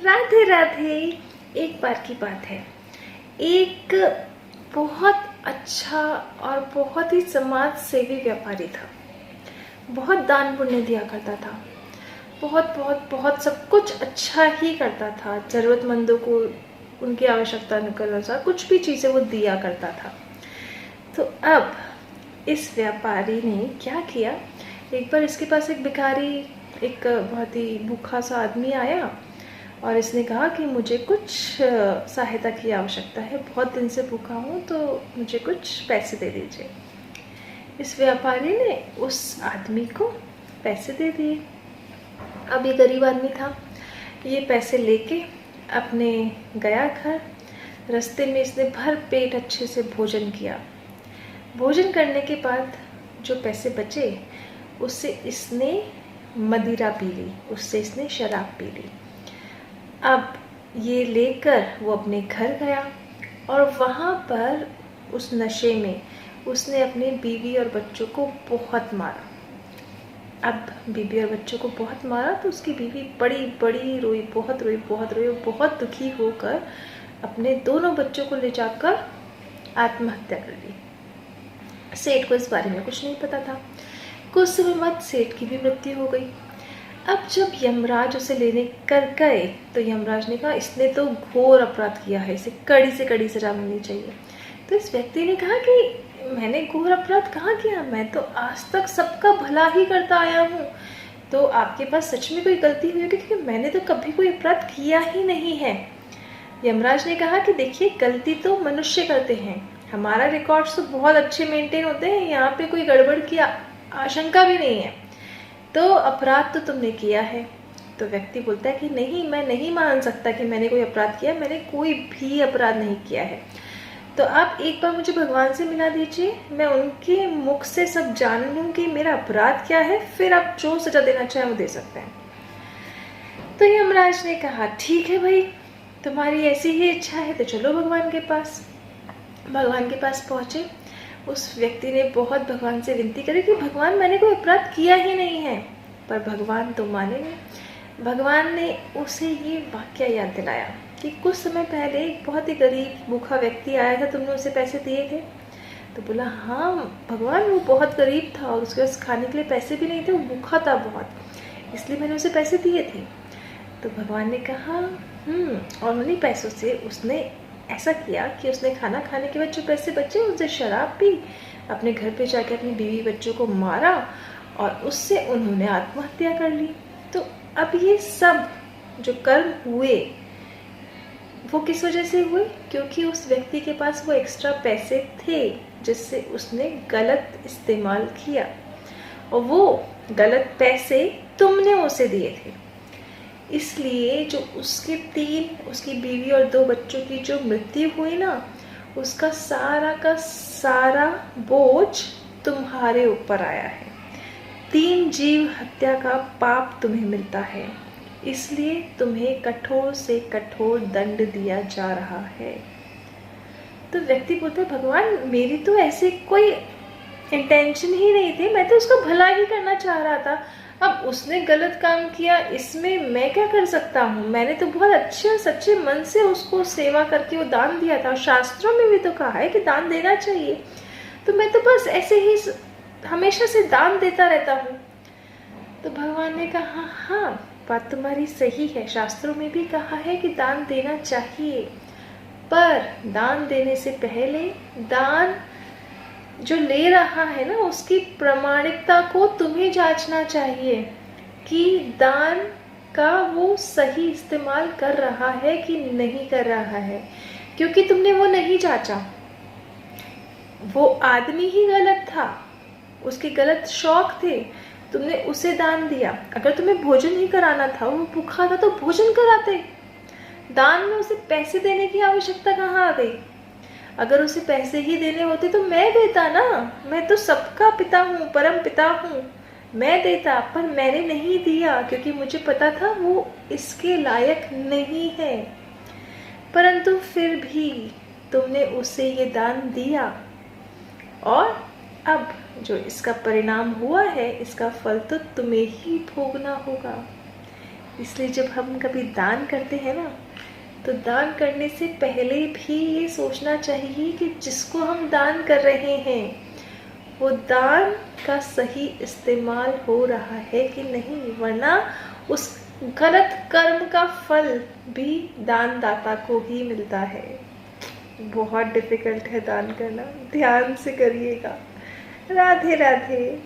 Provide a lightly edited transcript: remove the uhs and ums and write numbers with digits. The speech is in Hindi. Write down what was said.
राधे राधे। एक बार की बात है, एक बहुत अच्छा और बहुत ही समाज सेवी व्यापारी था। बहुत दान पुण्य दिया करता था, बहुत बहुत बहुत सब कुछ अच्छा ही करता था। ज़रूरतमंदों को उनकी आवश्यकता के अनुसार कुछ भी चीज़ें वो दिया करता था। तो अब इस व्यापारी ने क्या किया, एक बार इसके पास एक भिखारी, एक बहुत ही भूखा सा आदमी आया और इसने कहा कि मुझे कुछ सहायता की आवश्यकता है, बहुत दिन से भूखा हूँ, तो मुझे कुछ पैसे दे दीजिए। इस व्यापारी ने उस आदमी को पैसे दे दिए। अब ये गरीब आदमी था, ये पैसे लेके अपने गया घर। रास्ते में इसने भर पेट अच्छे से भोजन किया। भोजन करने के बाद जो पैसे बचे उससे इसने मदिरा पी ली, उससे इसने शराब पी ली। अब ये लेकर वो अपने घर गया और वहाँ पर उस नशे में उसने अपने बीवी और बच्चों को बहुत मारा। अब बीवी और बच्चों को बहुत मारा तो उसकी बीवी बड़ी बड़ी रोई, बहुत रोई, बहुत रोई, बहुत दुखी होकर अपने दोनों बच्चों को ले जाकर आत्महत्या कर ली। सेठ को इस बारे में कुछ नहीं पता था। कुछ समय बाद सेठ की भी मृत्यु हो गई। अब जब यमराज उसे लेने कर गए तो यमराज ने कहा इसने तो घोर अपराध किया है, इसे कड़ी से कड़ी सजा मिलनी चाहिए। तो इस व्यक्ति ने कहा कि मैंने घोर अपराध कहाँ किया, मैं तो आज तक सबका भला ही करता आया हूँ। तो आपके पास सच में कोई गलती हुई होगी, क्योंकि मैंने तो कभी कोई अपराध किया ही नहीं है। यमराज ने कहा कि देखिए, गलती तो मनुष्य करते हैं, हमारा रिकॉर्ड्स तो बहुत अच्छे मेंटेन होते हैं, यहाँ पे कोई गड़बड़ की आशंका भी नहीं है, तो अपराध तो तुमने किया है। तो व्यक्ति बोलता है कि नहीं, मैं नहीं मान सकता कि मैंने कोई अपराध किया, मैंने कोई भी अपराध नहीं किया है। तो आप एक बार मुझे भगवान से मिला दीजिए, मैं उनके मुख से सब जान लूँ कि मेरा अपराध क्या है, फिर आप जो सजा देना चाहें वो दे सकते हैं। तो यमराज ने कहा ठीक है भाई, तुम्हारी ऐसी ही इच्छा है तो चलो भगवान के पास। भगवान के पास पहुँचे। उस व्यक्ति ने बहुत भगवान से विनती करी कि भगवान, मैंने कोई अपराध किया ही नहीं है। पर भगवान तो माने नहीं। भगवान ने उसे ये वाक्य याद दिलाया कि कुछ समय पहले एक बहुत ही गरीब भूखा व्यक्ति आया था, तुमने उसे पैसे दिए थे। तो बोला हाँ भगवान, वो बहुत गरीब था और उसके पास खाने के लिए पैसे भी नहीं थे, वो भूखा था बहुत, इसलिए मैंने उसे पैसे दिए थे। तो भगवान ने कहा और उन्हीं पैसों से उसने ऐसा किया कि उसने खाना खाने के बाद जो पैसे बचे उनसे शराब पी, अपने घर पे जाके अपनी बीवी बच्चों को मारा और उससे उन्होंने आत्महत्या कर ली। तो अब ये सब जो कर्म हुए वो किस वजह से हुए, क्योंकि उस व्यक्ति के पास वो एक्स्ट्रा पैसे थे जिससे उसने गलत इस्तेमाल किया, और वो गलत पैसे तुमने उसे दिए थे। इसलिए जो उसकी बीवी और 2 बच्चों की जो मृत्यु हुई ना, उसका सारा का सारा बोझ तुम्हारे ऊपर आया है। 3 जीव हत्या का पाप तुम्हें मिलता है, इसलिए तुम्हें कठोर से कठोर दंड दिया जा रहा है। तो व्यक्ति बोलता है भगवान, मेरी तो ऐसे कोई इंटेंशन ही नहीं थी, मैं तो उसका भला ही करना चाह रहा था। अब उसने गलत काम किया, इसमें मैं क्या कर सकता हूँ, मैंने तो बहुत अच्छे सच्चे मन से उसको सेवा करके वो दान दिया था, और शास्त्रों में भी तो कहा है कि दान देना चाहिए, तो मैं तो बस ऐसे ही हमेशा से दान देता रहता हूँ। तो भगवान ने कहा हाँ, बात तुम्हारी सही है, शास्त्रों में भी कहा है कि दान देना चाहिए, पर दान देने से पहले दान जो ले रहा है ना, उसकी प्रामाणिकता को तुम्हें जांचना चाहिए कि दान का वो सही इस्तेमाल कर रहा है कि नहीं कर रहा है, क्योंकि तुमने वो नहीं जांचा। वो आदमी ही गलत था, उसके गलत शौक थे, तुमने उसे दान दिया। अगर तुम्हें भोजन ही कराना था, वो भूखा था, तो भोजन कराते। दान में उसे पैसे देने की आवश्यकता कहाँ आ गई? अगर उसे पैसे ही देने होते तो मैं देता ना, मैं तो सबका पिता हूँ, परम पिता हूँ, मैं देता, पर मैंने नहीं दिया क्योंकि मुझे पता था वो इसके लायक नहीं है। परंतु फिर भी तुमने उसे ये दान दिया, और अब जो इसका परिणाम हुआ है, इसका फल तो तुम्हें ही भोगना होगा। इसलिए जब हम कभी दान करते हैं ना, तो दान करने से पहले भी ये सोचना चाहिए कि जिसको हम दान कर रहे हैं वो दान का सही इस्तेमाल हो रहा है कि नहीं, वरना उस गलत कर्म का फल भी दानदाता को ही मिलता है। बहुत डिफिकल्ट है दान करना, ध्यान से करिएगा। राधे राधे।